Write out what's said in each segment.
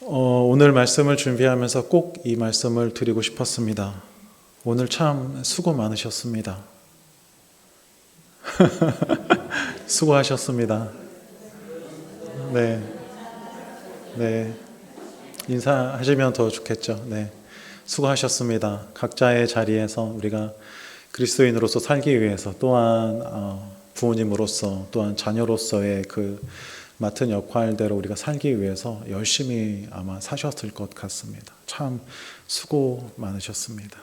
오늘 말씀을 준비하면서 꼭 이 말씀을 드리고 싶었습니다. 오늘 참 수고 많으셨습니다. 수고하셨습니다. 네, 네. 인사하시면 더 좋겠죠. 네. 수고하셨습니다. 각자의 자리에서 우리가 그리스도인으로서 살기 위해서 또한 부모님으로서 또한 자녀로서의 그 맡은 역할대로 우리가 살기 위해서 열심히 아마 사셨을 것 같습니다. 참 수고 많으셨습니다.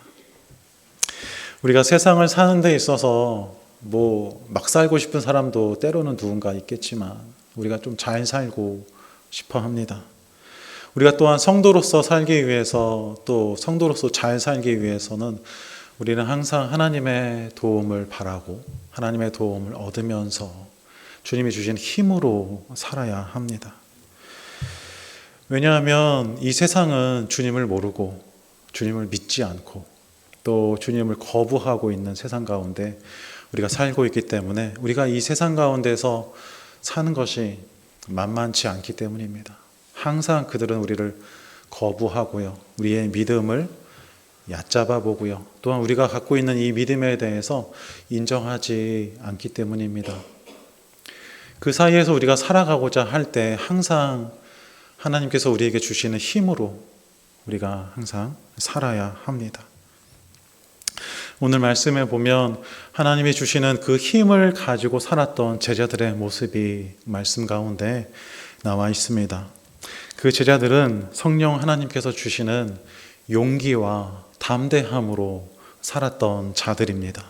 우리가 세상을 사는 데 있어서 막 살고 싶은 사람도 때로는 누군가 있겠지만 우리가 좀 잘 살고 싶어 합니다. 우리가 또한 성도로서 살기 위해서 또 성도로서 잘 살기 위해서는 우리는 항상 하나님의 도움을 바라고 하나님의 도움을 얻으면서 주님이 주신 힘으로 살아야 합니다. 왜냐하면 이 세상은 주님을 모르고 주님을 믿지 않고 또 주님을 거부하고 있는 세상 가운데 우리가 살고 있기 때문에 우리가 이 세상 가운데서 사는 것이 만만치 않기 때문입니다. 항상 그들은 우리를 거부하고요. 우리의 믿음을 얕잡아 보고요. 또한 우리가 갖고 있는 이 믿음에 대해서 인정하지 않기 때문입니다. 그 사이에서 우리가 살아가고자 할 때 항상 하나님께서 우리에게 주시는 힘으로 우리가 항상 살아야 합니다. 오늘 말씀에 보면 하나님이 주시는 그 힘을 가지고 살았던 제자들의 모습이 말씀 가운데 나와 있습니다. 그 제자들은 성령 하나님께서 주시는 용기와 담대함으로 살았던 자들입니다.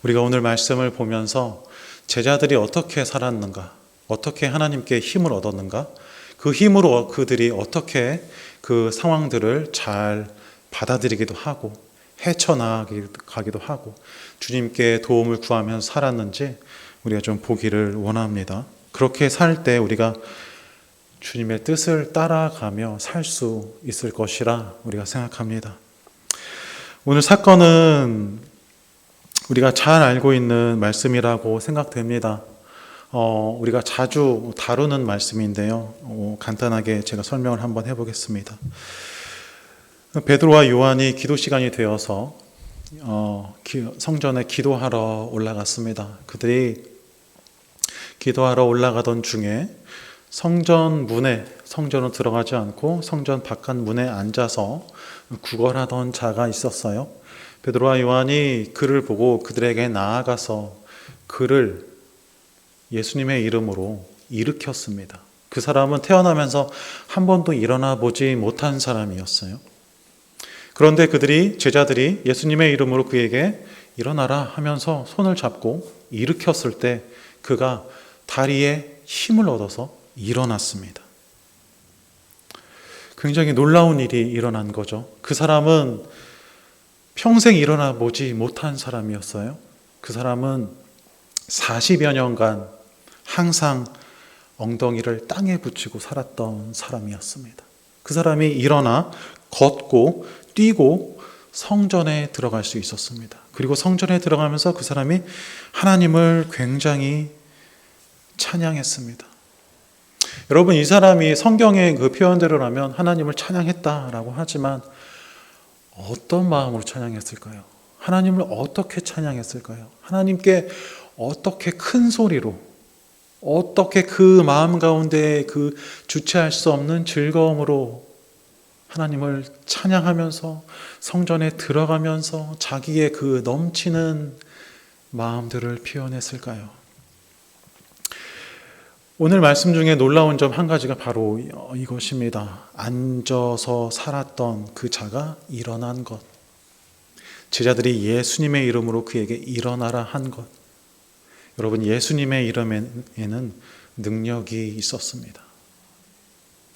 우리가 오늘 말씀을 보면서 제자들이 어떻게 살았는가, 어떻게 하나님께 힘을 얻었는가, 그 힘으로 그들이 어떻게 그 상황들을 잘 받아들이기도 하고 헤쳐나가기도 하고 주님께 도움을 구하면서 살았는지 우리가 좀 보기를 원합니다. 그렇게 살 때 우리가 주님의 뜻을 따라가며 살 수 있을 것이라 우리가 생각합니다. 오늘 사건은 우리가 잘 알고 있는 말씀이라고 생각됩니다. 우리가 자주 다루는 말씀인데요. 간단하게 제가 설명을 한번 해보겠습니다. 베드로와 요한이 기도 시간이 되어서 성전에 기도하러 올라갔습니다. 그들이 기도하러 올라가던 중에 성전으로 들어가지 않고 성전 바깥 문에 앉아서 구걸하던 자가 있었어요. 베드로와 요한이 그를 보고 그들에게 나아가서 그를 예수님의 이름으로 일으켰습니다. 그 사람은 태어나면서 한 번도 일어나 보지 못한 사람이었어요. 그런데 제자들이 예수님의 이름으로 그에게 일어나라 하면서 손을 잡고 일으켰을 때 그가 다리에 힘을 얻어서 일어났습니다. 굉장히 놀라운 일이 일어난 거죠. 그 사람은 평생 일어나 보지 못한 사람이었어요. 그 사람은 40여 년간 항상 엉덩이를 땅에 붙이고 살았던 사람이었습니다. 그 사람이 일어나 걷고 뛰고 성전에 들어갈 수 있었습니다. 그리고 성전에 들어가면서 그 사람이 하나님을 굉장히 찬양했습니다. 여러분, 이 사람이 성경의 그 표현대로라면 하나님을 찬양했다라고 하지만 어떤 마음으로 찬양했을까요? 하나님을 어떻게 찬양했을까요? 하나님께 어떻게 큰 소리로, 어떻게 그 마음 가운데 그 주체할 수 없는 즐거움으로 하나님을 찬양하면서 성전에 들어가면서 자기의 그 넘치는 마음들을 표현했을까요? 오늘 말씀 중에 놀라운 점 한 가지가 바로 이것입니다. 앉아서 살았던 그 자가 일어난 것. 제자들이 예수님의 이름으로 그에게 일어나라 한 것. 여러분, 예수님의 이름에는 능력이 있었습니다.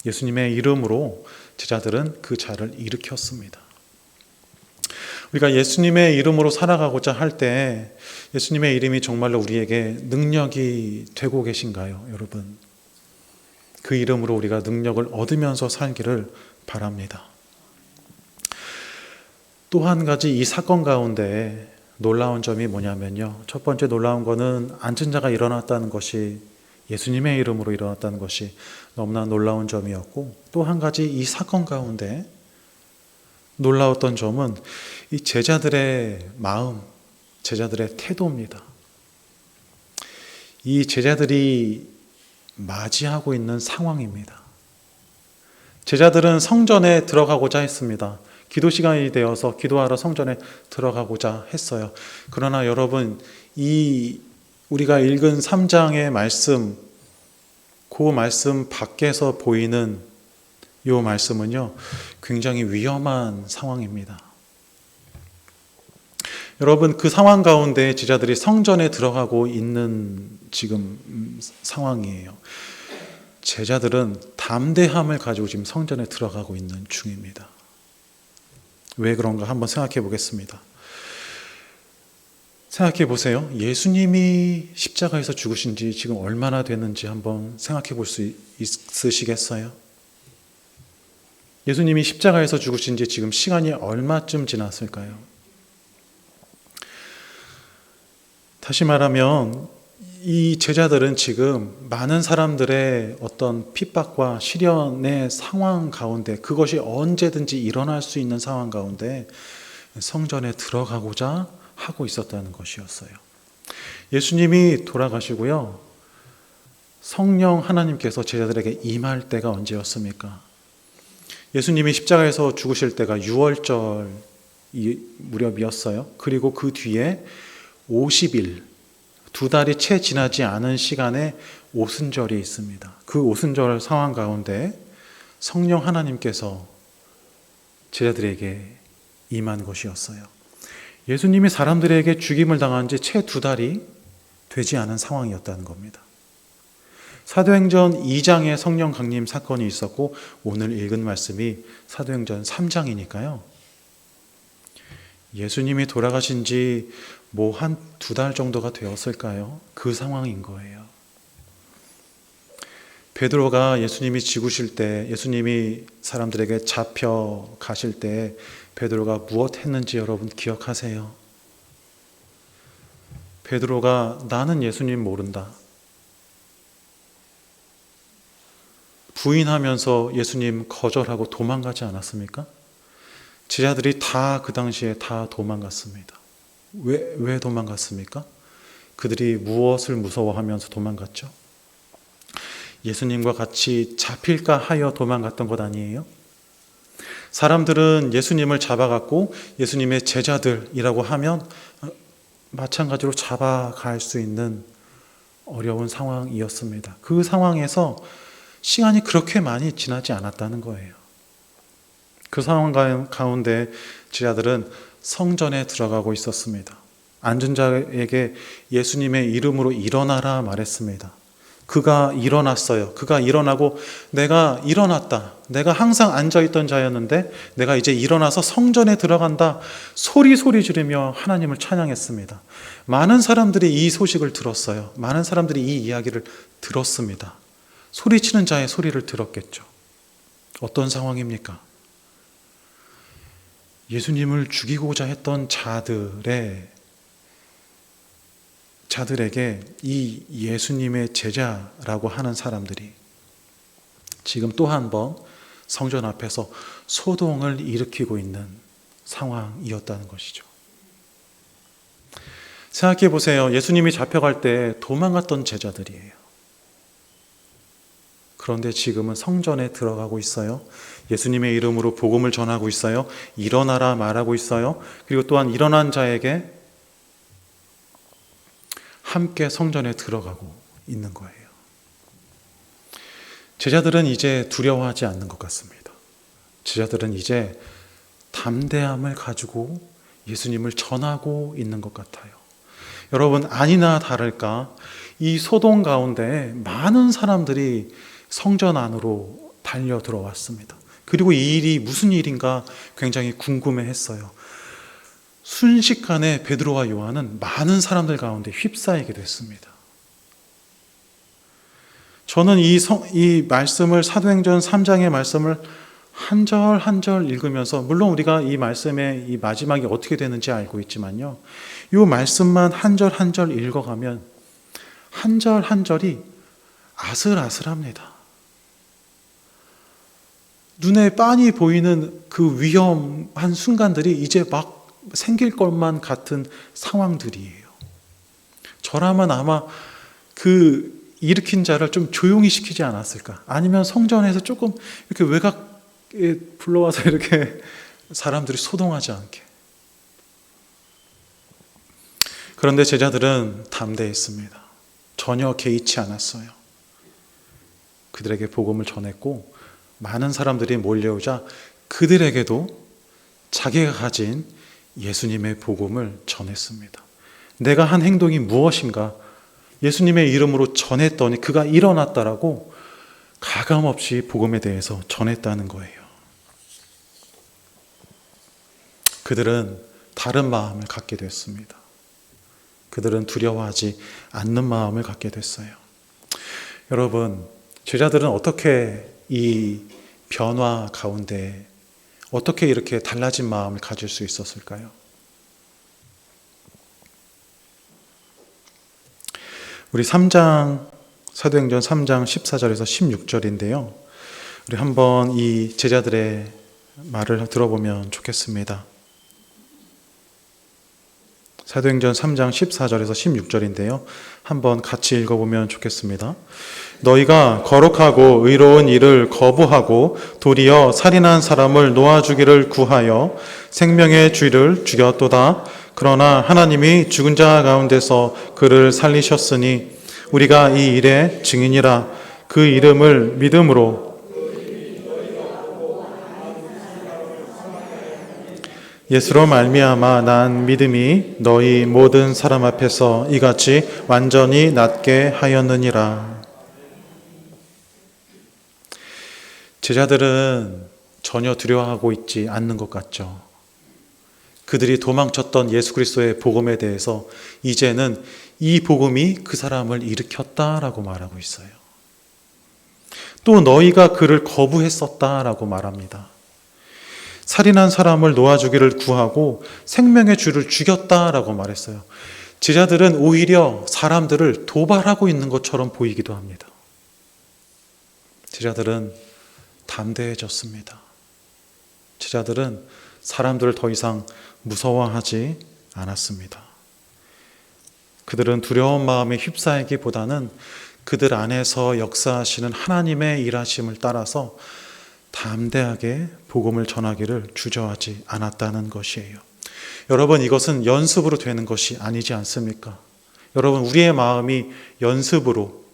예수님의 이름으로 제자들은 그 자를 일으켰습니다. 우리가 예수님의 이름으로 살아가고자 할 때 예수님의 이름이 정말로 우리에게 능력이 되고 계신가요, 여러분? 그 이름으로 우리가 능력을 얻으면서 살기를 바랍니다. 또 한 가지 이 사건 가운데 놀라운 점이 뭐냐면요. 첫 번째 놀라운 거는 앉은 자가 일어났다는 것이 예수님의 이름으로 일어났다는 것이 너무나 놀라운 점이었고, 또 한 가지 이 사건 가운데 놀라웠던 점은 이 제자들의 마음, 제자들의 태도입니다. 이 제자들이 맞이하고 있는 상황입니다. 제자들은 성전에 들어가고자 했습니다. 기도 시간이 되어서 기도하러 성전에 들어가고자 했어요. 그러나 여러분, 이 우리가 읽은 3장의 말씀, 그 말씀 밖에서 보이는 이 말씀은요, 굉장히 위험한 상황입니다. 여러분, 그 상황 가운데 제자들이 성전에 들어가고 있는 지금 상황이에요. 제자들은 담대함을 가지고 지금 성전에 들어가고 있는 중입니다. 왜 그런가 한번 생각해 보겠습니다. 생각해 보세요. 예수님이 십자가에서 죽으신 지 지금 얼마나 됐는지 한번 생각해 볼 수 있으시겠어요? 예수님이 십자가에서 죽으신 지 지금 시간이 얼마쯤 지났을까요? 다시 말하면 이 제자들은 지금 많은 사람들의 어떤 핍박과 시련의 상황 가운데, 그것이 언제든지 일어날 수 있는 상황 가운데 성전에 들어가고자 하고 있었다는 것이었어요. 예수님이 돌아가시고요, 성령 하나님께서 제자들에게 임할 때가 언제였습니까? 예수님이 십자가에서 죽으실 때가 6월절 무렵이었어요. 그리고 그 뒤에 50일, 2달이 채 지나지 않은 시간에 오순절이 있습니다. 그 오순절 상황 가운데 성령 하나님께서 제자들에게 임한 것이었어요. 예수님이 사람들에게 죽임을 당한 지 채 2달이 되지 않은 상황이었다는 겁니다. 사도행전 2장에 성령 강림 사건이 있었고, 오늘 읽은 말씀이 사도행전 3장이니까요. 예수님이 돌아가신 지 한 2달 정도가 되었을까요? 그 상황인 거예요. 베드로가 예수님이 죽으실 때, 예수님이 사람들에게 잡혀 가실 때 베드로가 무엇 했는지 여러분 기억하세요? 베드로가 나는 예수님 모른다, 부인하면서 예수님 거절하고 도망가지 않았습니까? 제자들이 다 그 당시에 다 도망갔습니다. 왜 도망갔습니까? 그들이 무엇을 무서워하면서 도망갔죠? 예수님과 같이 잡힐까 하여 도망갔던 것 아니에요? 사람들은 예수님을 잡아갔고 예수님의 제자들이라고 하면 마찬가지로 잡아갈 수 있는 어려운 상황이었습니다. 그 상황에서 시간이 그렇게 많이 지나지 않았다는 거예요. 그 상황 가운데 제자들은 성전에 들어가고 있었습니다. 앉은 자에게 예수님의 이름으로 일어나라 말했습니다. 그가 일어났어요. 그가 일어나고 내가 일어났다, 내가 항상 앉아있던 자였는데 내가 이제 일어나서 성전에 들어간다, 소리 지르며 하나님을 찬양했습니다. 많은 사람들이 이 소식을 들었어요. 많은 사람들이 이 이야기를 들었습니다. 소리치는 자의 소리를 들었겠죠. 어떤 상황입니까? 예수님을 죽이고자 했던 자들에게 이 예수님의 제자라고 하는 사람들이 지금 또 한 번 성전 앞에서 소동을 일으키고 있는 상황이었다는 것이죠. 생각해 보세요. 예수님이 잡혀갈 때 도망갔던 제자들이에요. 그런데 지금은 성전에 들어가고 있어요. 예수님의 이름으로 복음을 전하고 있어요. 일어나라 말하고 있어요. 그리고 또한 일어난 자에게 함께 성전에 들어가고 있는 거예요. 제자들은 이제 두려워하지 않는 것 같습니다. 제자들은 이제 담대함을 가지고 예수님을 전하고 있는 것 같아요. 여러분, 아니나 다를까 이 소동 가운데 많은 사람들이 성전 안으로 달려 들어왔습니다. 그리고 이 일이 무슨 일인가 굉장히 궁금해했어요. 순식간에 베드로와 요한은 많은 사람들 가운데 휩싸이게 됐습니다. 저는 이 말씀을, 사도행전 3장의 말씀을 한 절 한 절 읽으면서, 물론 우리가 이 말씀의 이 마지막이 어떻게 되는지 알고 있지만요, 이 말씀만 한 절 한 절 읽어가면 한 절 한 절이 아슬아슬합니다. 눈에 빤히 보이는 그 위험한 순간들이 이제 막 생길 것만 같은 상황들이에요. 저라면 아마 그 일으킨 자를 좀 조용히 시키지 않았을까? 아니면 성전에서 조금 이렇게 외곽에 불러와서 이렇게 사람들이 소동하지 않게. 그런데 제자들은 담대했습니다. 전혀 개의치 않았어요. 그들에게 복음을 전했고 많은 사람들이 몰려오자 그들에게도 자기가 가진 예수님의 복음을 전했습니다. 내가 한 행동이 무엇인가? 예수님의 이름으로 전했더니 그가 일어났다라고 가감없이 복음에 대해서 전했다는 거예요. 그들은 다른 마음을 갖게 됐습니다. 그들은 두려워하지 않는 마음을 갖게 됐어요. 여러분, 제자들은 어떻게 이 변화 가운데 어떻게 이렇게 달라진 마음을 가질 수 있었을까요? 우리 3장, 사도행전 3장 14절에서 16절인데요. 우리 한번 이 제자들의 말을 들어보면 좋겠습니다. 사도행전 3장 14절에서 16절인데요. 한번 같이 읽어보면 좋겠습니다. 너희가 거룩하고 의로운 일을 거부하고 도리어 살인한 사람을 놓아주기를 구하여 생명의 쥐를 죽였도다. 그러나 하나님이 죽은 자 가운데서 그를 살리셨으니 우리가 이 일의 증인이라. 그 이름을 믿음으로 예수로 말미암아 난 믿음이 너희 모든 사람 앞에서 이같이 완전히 낫게 하였느니라. 제자들은 전혀 두려워하고 있지 않는 것 같죠. 그들이 도망쳤던 예수 그리스도의 복음에 대해서 이제는 이 복음이 그 사람을 일으켰다라고 말하고 있어요. 또 너희가 그를 거부했었다라고 말합니다. 살인한 사람을 놓아주기를 구하고 생명의 주를 죽였다라고 말했어요. 제자들은 오히려 사람들을 도발하고 있는 것처럼 보이기도 합니다. 제자들은 담대해졌습니다. 제자들은 사람들을 더 이상 무서워하지 않았습니다. 그들은 두려운 마음에 휩싸이기보다는 그들 안에서 역사하시는 하나님의 일하심을 따라서 담대하게 복음을 전하기를 주저하지 않았다는 것이에요. 여러분, 이것은 연습으로 되는 것이 아니지 않습니까? 여러분, 우리의 마음이 연습으로,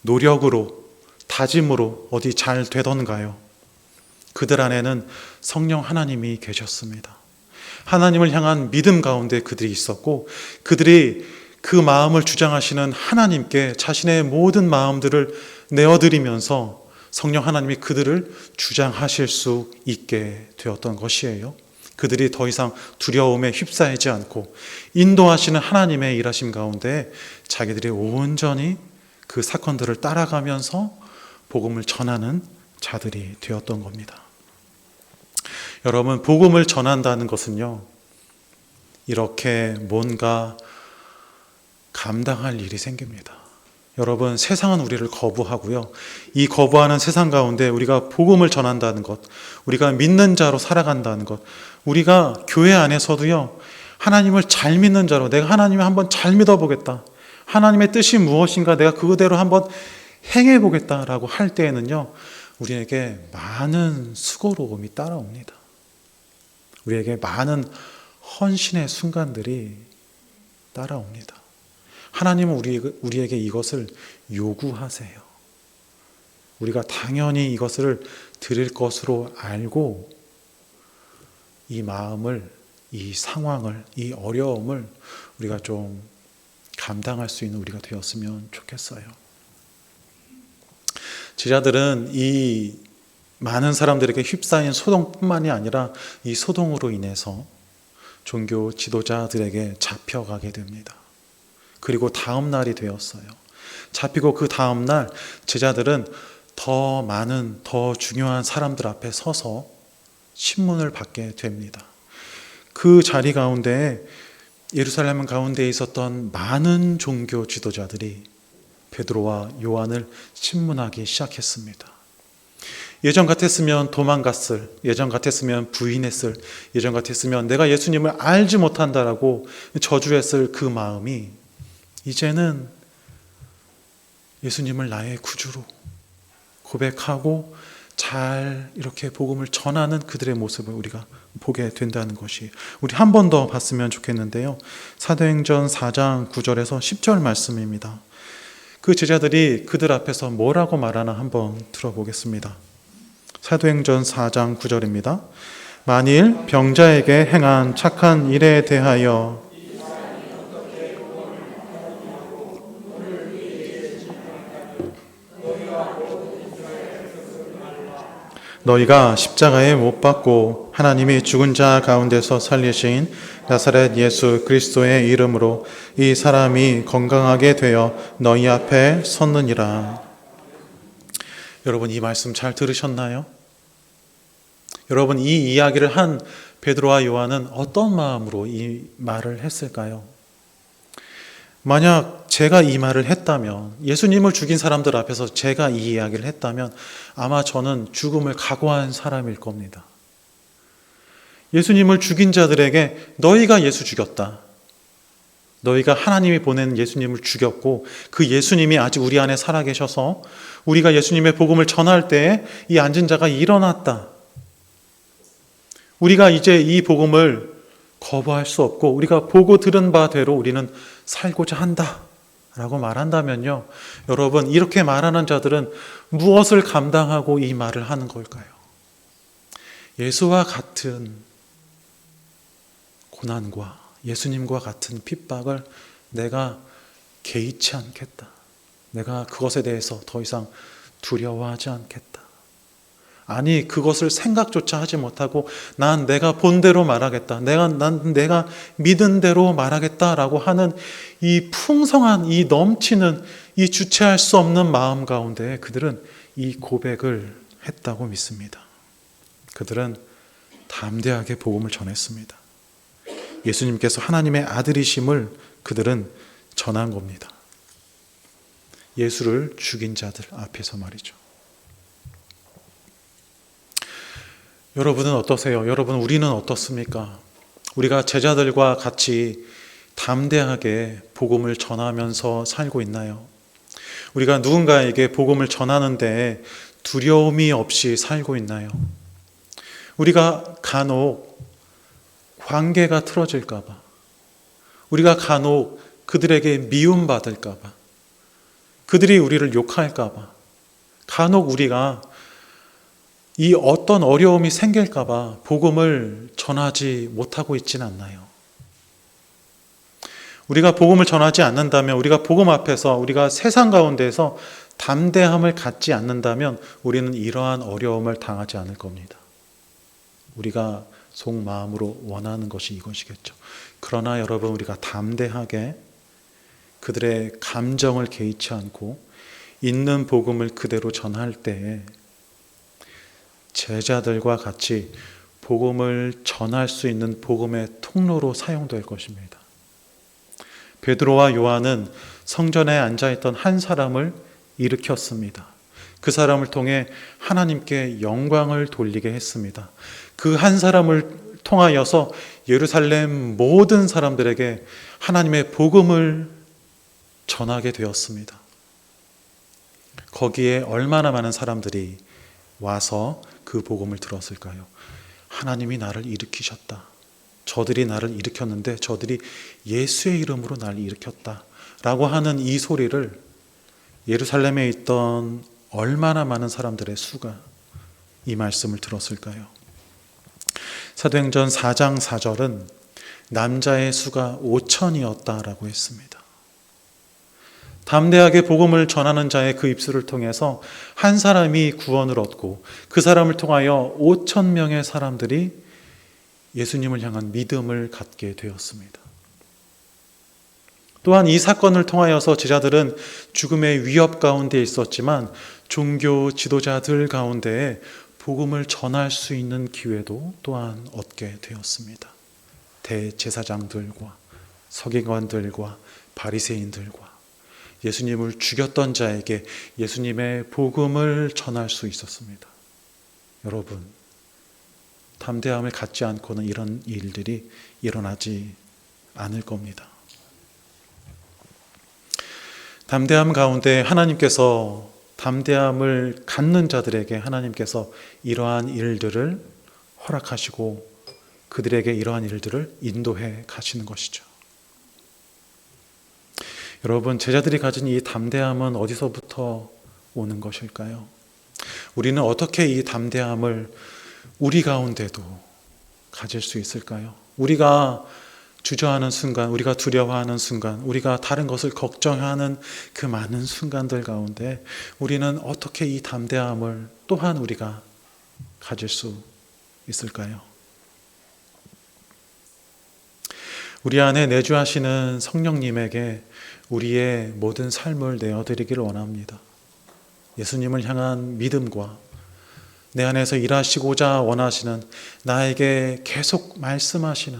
노력으로, 다짐으로 어디 잘 되던가요? 그들 안에는 성령 하나님이 계셨습니다. 하나님을 향한 믿음 가운데 그들이 있었고, 그들이 그 마음을 주장하시는 하나님께 자신의 모든 마음들을 내어드리면서 성령 하나님이 그들을 주장하실 수 있게 되었던 것이에요. 그들이 더 이상 두려움에 휩싸이지 않고 인도하시는 하나님의 일하심 가운데 자기들이 온전히 그 사건들을 따라가면서 복음을 전하는 자들이 되었던 겁니다. 여러분, 복음을 전한다는 것은요, 이렇게 뭔가 감당할 일이 생깁니다. 여러분, 세상은 우리를 거부하고요. 이 거부하는 세상 가운데 우리가 복음을 전한다는 것, 우리가 믿는 자로 살아간다는 것, 우리가 교회 안에서도요, 하나님을 잘 믿는 자로, 내가 하나님을 한번 잘 믿어보겠다, 하나님의 뜻이 무엇인가 내가 그대로 한번 행해보겠다라고 할 때에는요, 우리에게 많은 수고로움이 따라옵니다. 우리에게 많은 헌신의 순간들이 따라옵니다. 하나님은 우리에게 이것을 요구하세요. 우리가 당연히 이것을 드릴 것으로 알고 이 마음을, 이 상황을, 이 어려움을 우리가 좀 감당할 수 있는 우리가 되었으면 좋겠어요. 제자들은 이 많은 사람들에게 휩싸인 소동뿐만이 아니라 이 소동으로 인해서 종교 지도자들에게 잡혀가게 됩니다. 그리고 다음 날이 되었어요. 잡히고 그 다음 날 제자들은 더 많은, 더 중요한 사람들 앞에 서서 신문을 받게 됩니다. 그 자리 가운데 예루살렘 가운데 있었던 많은 종교 지도자들이 베드로와 요한을 신문하기 시작했습니다. 예전 같았으면 도망갔을, 예전 같았으면 부인했을, 예전 같았으면 내가 예수님을 알지 못한다라고 저주했을 그 마음이 이제는 예수님을 나의 구주로 고백하고 잘 이렇게 복음을 전하는 그들의 모습을 우리가 보게 된다는 것이, 우리 한 번 더 봤으면 좋겠는데요. 사도행전 4장 9절에서 10절 말씀입니다. 그 제자들이 그들 앞에서 뭐라고 말하나 한번 들어보겠습니다. 사도행전 4장 9절입니다. 만일 병자에게 행한 착한 일에 대하여 너희가 십자가에 못 박고 하나님이 죽은 자 가운데서 살리신 나사렛 예수 그리스도의 이름으로 이 사람이 건강하게 되어 너희 앞에 섰느니라. 여러분, 이 말씀 잘 들으셨나요? 여러분, 이 이야기를 한 베드로와 요한은 어떤 마음으로 이 말을 했을까요? 만약 제가 이 말을 했다면, 예수님을 죽인 사람들 앞에서 제가 이 이야기를 했다면 아마 저는 죽음을 각오한 사람일 겁니다. 예수님을 죽인 자들에게 너희가 예수 죽였다, 너희가 하나님이 보낸 예수님을 죽였고 그 예수님이 아직 우리 안에 살아계셔서 우리가 예수님의 복음을 전할 때에 이 앉은 자가 일어났다, 우리가 이제 이 복음을 거부할 수 없고 우리가 보고 들은 바대로 우리는 살고자 한다 라고 말한다면요, 여러분, 이렇게 말하는 자들은 무엇을 감당하고 이 말을 하는 걸까요? 예수와 같은 고난과 예수님과 같은 핍박을 내가 개의치 않겠다, 내가 그것에 대해서 더 이상 두려워하지 않겠다, 아니 그것을 생각조차 하지 못하고 난 내가 본 대로 말하겠다, 내가 믿은 대로 말하겠다라고 하는 이 풍성한, 이 넘치는, 이 주체할 수 없는 마음 가운데 그들은 이 고백을 했다고 믿습니다. 그들은 담대하게 복음을 전했습니다. 예수님께서 하나님의 아들이심을 그들은 전한 겁니다. 예수를 죽인 자들 앞에서 말이죠. 여러분은 어떠세요? 여러분, 우리는 어떻습니까? 우리가 제자들과 같이 담대하게 복음을 전하면서 살고 있나요? 우리가 누군가에게 복음을 전하는데 두려움이 없이 살고 있나요? 우리가 간혹 관계가 틀어질까 봐, 우리가 간혹 그들에게 미움받을까 봐, 그들이 우리를 욕할까 봐, 간혹 우리가 이 어떤 어려움이 생길까 봐 복음을 전하지 못하고 있지는 않나요? 우리가 복음을 전하지 않는다면, 우리가 복음 앞에서, 우리가 세상 가운데서 담대함을 갖지 않는다면 우리는 이러한 어려움을 당하지 않을 겁니다. 우리가 속마음으로 원하는 것이 이것이겠죠. 그러나 여러분, 우리가 담대하게 그들의 감정을 개의치 않고 있는 복음을 그대로 전할 때에 제자들과 같이 복음을 전할 수 있는 복음의 통로로 사용될 것입니다. 베드로와 요한은 성전에 앉아있던 한 사람을 일으켰습니다. 그 사람을 통해 하나님께 영광을 돌리게 했습니다. 그 한 사람을 통하여서 예루살렘 모든 사람들에게 하나님의 복음을 전하게 되었습니다. 거기에 얼마나 많은 사람들이 와서 그 복음을 들었을까요? 하나님이 나를 일으키셨다, 저들이 나를 일으켰는데 저들이 예수의 이름으로 나를 일으켰다 라고 하는 이 소리를 예루살렘에 있던 얼마나 많은 사람들의 수가 이 말씀을 들었을까요? 사도행전 4장 4절은 남자의 수가 5천이었다라고 했습니다. 담대하게 복음을 전하는 자의 그 입술을 통해서 한 사람이 구원을 얻고 그 사람을 통하여 5천 명의 사람들이 예수님을 향한 믿음을 갖게 되었습니다. 또한 이 사건을 통하여서 제자들은 죽음의 위협 가운데 있었지만 종교 지도자들 가운데에 복음을 전할 수 있는 기회도 또한 얻게 되었습니다. 대제사장들과 서기관들과 바리새인들과 예수님을 죽였던 자에게 예수님의 복음을 전할 수 있었습니다. 여러분, 담대함을 갖지 않고는 이런 일들이 일어나지 않을 겁니다. 담대함 가운데 하나님께서 담대함을 갖는 자들에게 하나님께서 이러한 일들을 허락하시고 그들에게 이러한 일들을 인도해 가시는 것이죠. 여러분, 제자들이 가진 이 담대함은 어디서부터 오는 것일까요? 우리는 어떻게 이 담대함을 우리 가운데도 가질 수 있을까요? 우리가 주저하는 순간, 우리가 두려워하는 순간, 우리가 다른 것을 걱정하는 그 많은 순간들 가운데 우리는 어떻게 이 담대함을 또한 우리가 가질 수 있을까요? 우리 안에 내주하시는 성령님에게 우리의 모든 삶을 내어드리기를 원합니다. 예수님을 향한 믿음과 내 안에서 일하시고자 원하시는, 나에게 계속 말씀하시는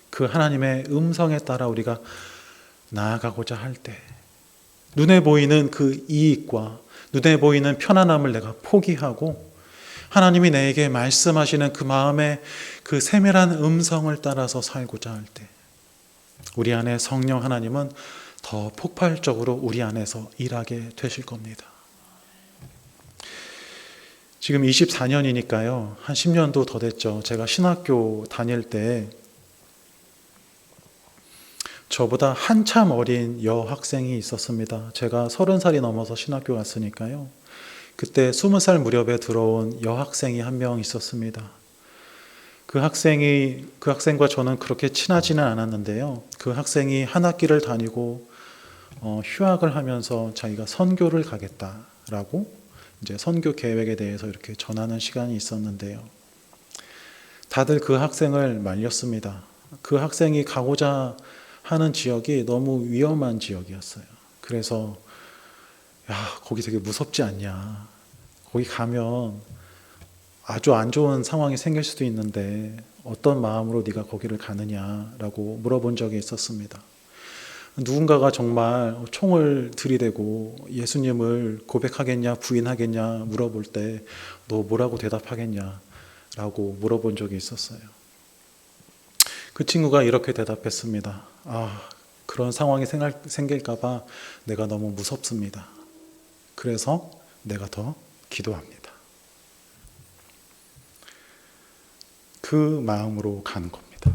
그 하나님의 음성에 따라 우리가 나아가고자 할 때 눈에 보이는 그 이익과 눈에 보이는 편안함을 내가 포기하고 하나님이 내게 말씀하시는 그 마음의 그 세밀한 음성을 따라서 살고자 할 때 우리 안에 성령 하나님은 더 폭발적으로 우리 안에서 일하게 되실 겁니다. 지금 24년이니까요. 한 10년도 더 됐죠. 제가 신학교 다닐 때 저보다 한참 어린 여학생이 있었습니다. 제가 30살이 넘어서 신학교 갔으니까요. 그때 20살 무렵에 들어온 여학생이 한 명 있었습니다. 그 학생과 저는 그렇게 친하지는 않았는데요. 그 학생이 한 학기를 다니고 휴학을 하면서 자기가 선교를 가겠다라고 이제 선교 계획에 대해서 이렇게 전하는 시간이 있었는데요. 다들 그 학생을 말렸습니다. 그 학생이 가고자 하는 지역이 너무 위험한 지역이었어요. 그래서 거기 되게 무섭지 않냐. 거기 가면 아주 안 좋은 상황이 생길 수도 있는데 어떤 마음으로 네가 거기를 가느냐라고 물어본 적이 있었습니다. 누군가가 정말 총을 들이대고 예수님을 고백하겠냐 부인하겠냐 물어볼 때 너 뭐라고 대답하겠냐라고 물어본 적이 있었어요. 그 친구가 이렇게 대답했습니다. 그런 상황이 생길까 봐 내가 너무 무섭습니다. 그래서 내가 더 기도합니다. 그 마음으로 가는 겁니다.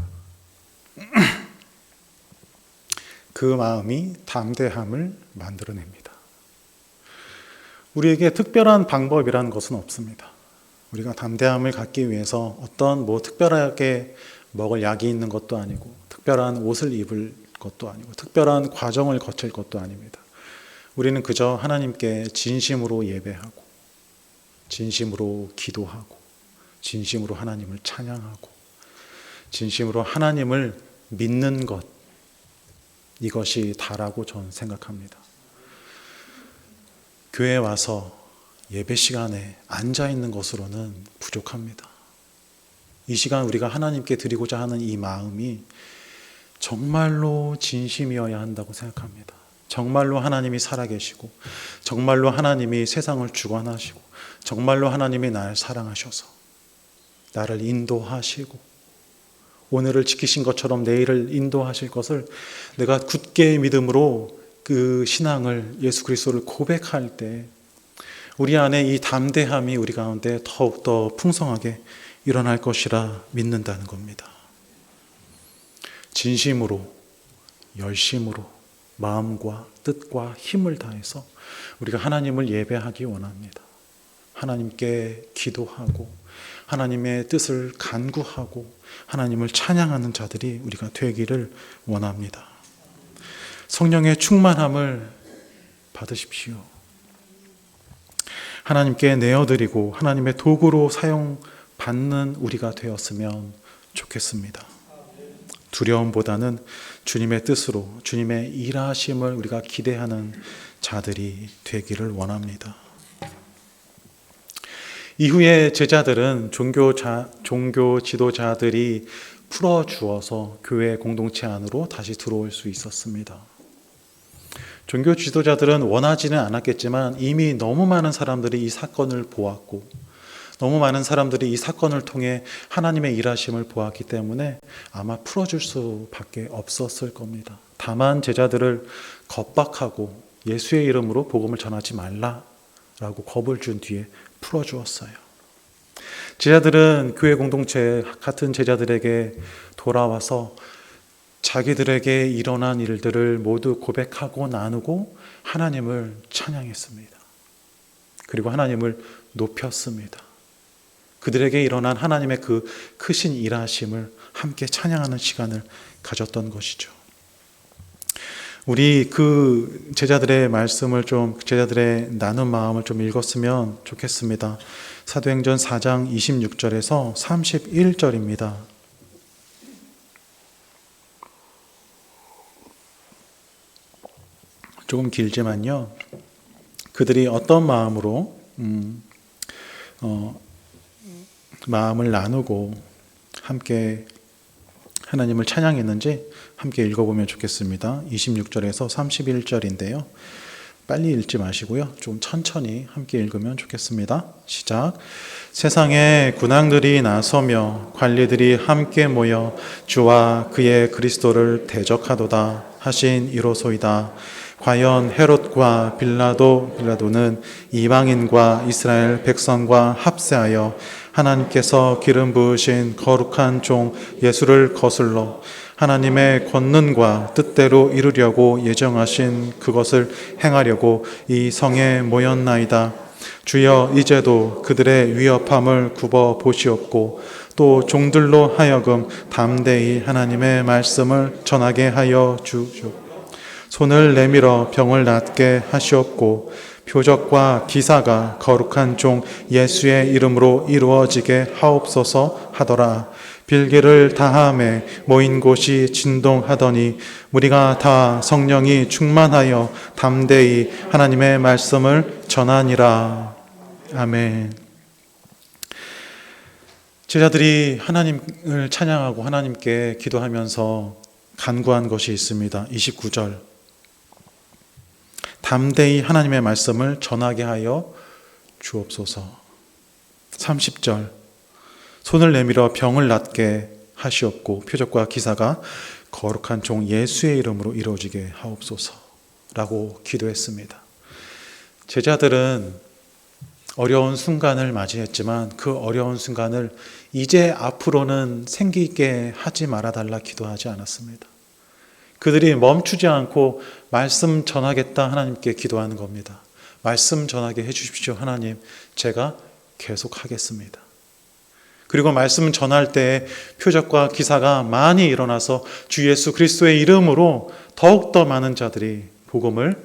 그 마음이 담대함을 만들어냅니다. 우리에게 특별한 방법이라는 것은 없습니다. 우리가 담대함을 갖기 위해서 어떤 특별하게 먹을 약이 있는 것도 아니고 특별한 옷을 입을 것도 아니고 특별한 과정을 거칠 것도 아닙니다. 우리는 그저 하나님께 진심으로 예배하고 진심으로 기도하고 진심으로 하나님을 찬양하고 진심으로 하나님을 믿는 것, 이것이 다라고 저는 생각합니다. 교회에 와서 예배 시간에 앉아 있는 것으로는 부족합니다. 이 시간 우리가 하나님께 드리고자 하는 이 마음이 정말로 진심이어야 한다고 생각합니다. 정말로 하나님이 살아계시고 정말로 하나님이 세상을 주관하시고 정말로 하나님이 나를 사랑하셔서 나를 인도하시고 오늘을 지키신 것처럼 내일을 인도하실 것을 내가 굳게 믿음으로 그 신앙을 예수 그리스도를 고백할 때 우리 안에 이 담대함이 우리 가운데 더욱더 풍성하게 일어날 것이라 믿는다는 겁니다. 진심으로 열심으로 마음과 뜻과 힘을 다해서 우리가 하나님을 예배하기 원합니다. 하나님께 기도하고 하나님의 뜻을 간구하고 하나님을 찬양하는 자들이 우리가 되기를 원합니다. 성령의 충만함을 받으십시오. 하나님께 내어드리고 하나님의 도구로 사용받는 우리가 되었으면 좋겠습니다. 두려움보다는 주님의 뜻으로 주님의 일하심을 우리가 기대하는 자들이 되기를 원합니다. 이후에 제자들은 종교 지도자들이 풀어주어서 교회 공동체 안으로 다시 들어올 수 있었습니다. 종교 지도자들은 원하지는 않았겠지만 이미 너무 많은 사람들이 이 사건을 보았고 너무 많은 사람들이 이 사건을 통해 하나님의 일하심을 보았기 때문에 아마 풀어줄 수밖에 없었을 겁니다. 다만 제자들을 겁박하고 예수의 이름으로 복음을 전하지 말라라고 겁을 준 뒤에 풀어주었어요. 제자들은 교회 공동체 같은 제자들에게 돌아와서 자기들에게 일어난 일들을 모두 고백하고 나누고 하나님을 찬양했습니다. 그리고 하나님을 높였습니다. 그들에게 일어난 하나님의 그 크신 일하심을 함께 찬양하는 시간을 가졌던 것이죠. 우리 그 제자들의 말씀을 제자들의 나눈 마음을 좀 읽었으면 좋겠습니다. 사도행전 4장 26절에서 31절입니다. 조금 길지만요. 그들이 어떤 마음으로 마음을 나누고 함께 하나님을 찬양했는지 함께 읽어보면 좋겠습니다. 26절에서 31절인데요. 빨리 읽지 마시고요. 좀 천천히 함께 읽으면 좋겠습니다. 시작. 세상에 군왕들이 나서며 관리들이 함께 모여 주와 그의 그리스도를 대적하도다 하신 이로소이다. 과연 헤롯과 빌라도는 이방인과 이스라엘 백성과 합세하여 하나님께서 기름 부으신 거룩한 종 예수를 거슬러 하나님의 권능과 뜻대로 이루려고 예정하신 그것을 행하려고 이 성에 모였나이다. 주여 이제도 그들의 위협함을 굽어 보시옵고 또 종들로 하여금 담대히 하나님의 말씀을 전하게 하여 주시옵소서. 손을 내밀어 병을 낫게 하시옵고 표적과 기사가 거룩한 종 예수의 이름으로 이루어지게 하옵소서 하더라. 빌기를 다함에 모인 곳이 진동하더니 무리가 다 성령이 충만하여 담대히 하나님의 말씀을 전하니라. 아멘. 제자들이 하나님을 찬양하고 하나님께 기도하면서 간구한 것이 있습니다. 29절. 담대히 하나님의 말씀을 전하게 하여 주옵소서. 30절. 손을 내밀어 병을 낫게 하시옵고 표적과 기사가 거룩한 종 예수의 이름으로 이루어지게 하옵소서 라고 기도했습니다. 제자들은 어려운 순간을 맞이했지만 그 어려운 순간을 이제 앞으로는 생기 있게 하지 말아달라 기도하지 않았습니다. 그들이 멈추지 않고 말씀 전하겠다 하나님께 기도하는 겁니다. 말씀 전하게 해주십시오 하나님, 제가 계속하겠습니다. 그리고 말씀 전할 때 표적과 기사가 많이 일어나서 주 예수 그리스도의 이름으로 더욱더 많은 자들이 복음을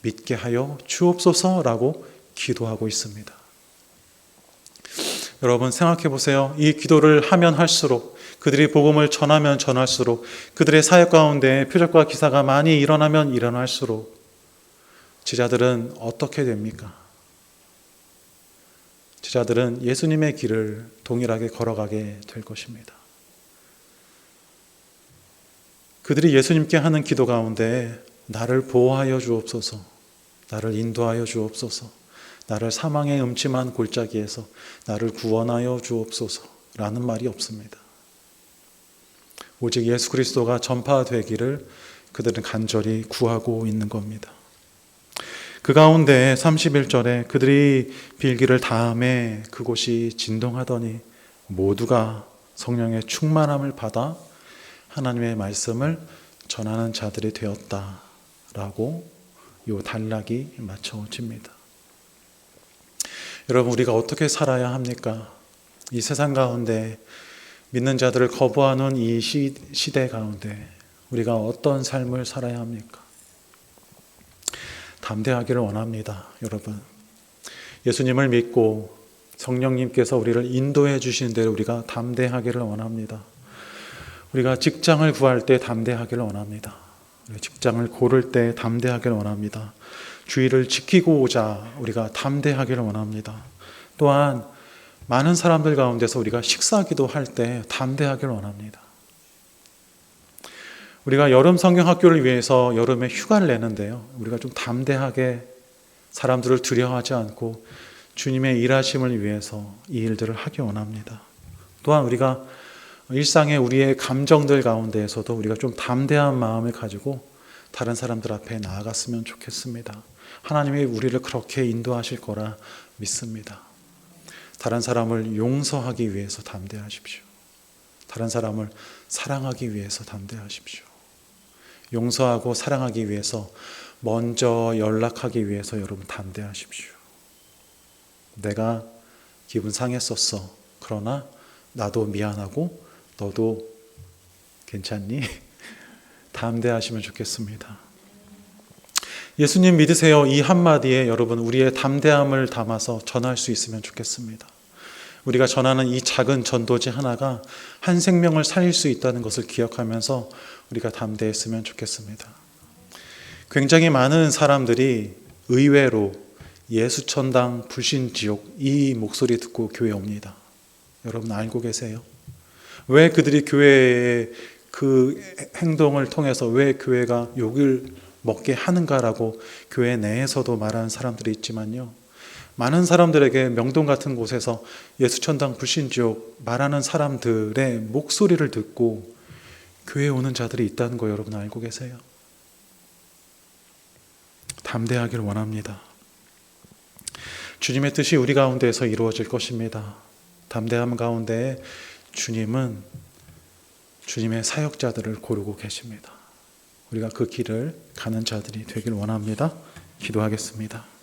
믿게 하여 주옵소서라고 기도하고 있습니다. 여러분 생각해 보세요. 이 기도를 하면 할수록 그들이 복음을 전하면 전할수록 그들의 사역 가운데 표적과 기사가 많이 일어나면 일어날수록 제자들은 어떻게 됩니까? 제자들은 예수님의 길을 동일하게 걸어가게 될 것입니다. 그들이 예수님께 하는 기도 가운데 나를 보호하여 주옵소서, 나를 인도하여 주옵소서, 나를 사망의 음침한 골짜기에서 나를 구원하여 주옵소서라는 말이 없습니다. 오직 예수 그리스도가 전파되기를 그들은 간절히 구하고 있는 겁니다. 그 가운데 31절에 그들이 빌기를 다함에 그곳이 진동하더니 모두가 성령의 충만함을 받아 하나님의 말씀을 전하는 자들이 되었다라고 이 단락이 맞춰집니다. 여러분, 우리가 어떻게 살아야 합니까? 이 세상 가운데 믿는 자들을 거부하는 이 시대 가운데 우리가 어떤 삶을 살아야 합니까? 담대하기를 원합니다. 여러분, 예수님을 믿고 성령님께서 우리를 인도해 주시는 대로 우리가 담대하기를 원합니다. 우리가 직장을 구할 때 담대하기를 원합니다. 직장을 고를 때 담대하기를 원합니다. 주의를 지키고자 우리가 담대하기를 원합니다. 또한 많은 사람들 가운데서 우리가 식사기도 할 때 담대하기를 원합니다. 우리가 여름 성경 학교를 위해서 여름에 휴가를 내는데요. 우리가 좀 담대하게 사람들을 두려워하지 않고 주님의 일하심을 위해서 이 일들을 하기 원합니다. 또한 우리가 일상의 우리의 감정들 가운데에서도 우리가 좀 담대한 마음을 가지고 다른 사람들 앞에 나아갔으면 좋겠습니다. 하나님이 우리를 그렇게 인도하실 거라 믿습니다. 다른 사람을 용서하기 위해서 담대하십시오. 다른 사람을 사랑하기 위해서 담대하십시오. 용서하고 사랑하기 위해서 먼저 연락하기 위해서 여러분 담대하십시오. 내가 기분 상했었어. 그러나 나도 미안하고 너도 괜찮니? 담대하시면 좋겠습니다. 예수님 믿으세요. 이 한마디에 여러분 우리의 담대함을 담아서 전할 수 있으면 좋겠습니다. 우리가 전하는 이 작은 전도지 하나가 한 생명을 살릴 수 있다는 것을 기억하면서 우리가 담대했으면 좋겠습니다. 굉장히 많은 사람들이 의외로 예수천당 불신지옥 이 목소리 듣고 교회에 옵니다. 여러분 알고 계세요? 왜 그들이 교회의 그 행동을 통해서 왜 교회가 욕을 먹게 하는가라고 교회 내에서도 말하는 사람들이 있지만요. 많은 사람들에게 명동 같은 곳에서 예수천당 불신지옥 말하는 사람들의 목소리를 듣고 교회에 오는 자들이 있다는 거 여러분 알고 계세요? 담대하기를 원합니다. 주님의 뜻이 우리 가운데에서 이루어질 것입니다. 담대함 가운데 주님은 주님의 사역자들을 고르고 계십니다. 우리가 그 길을 가는 자들이 되길 원합니다. 기도하겠습니다.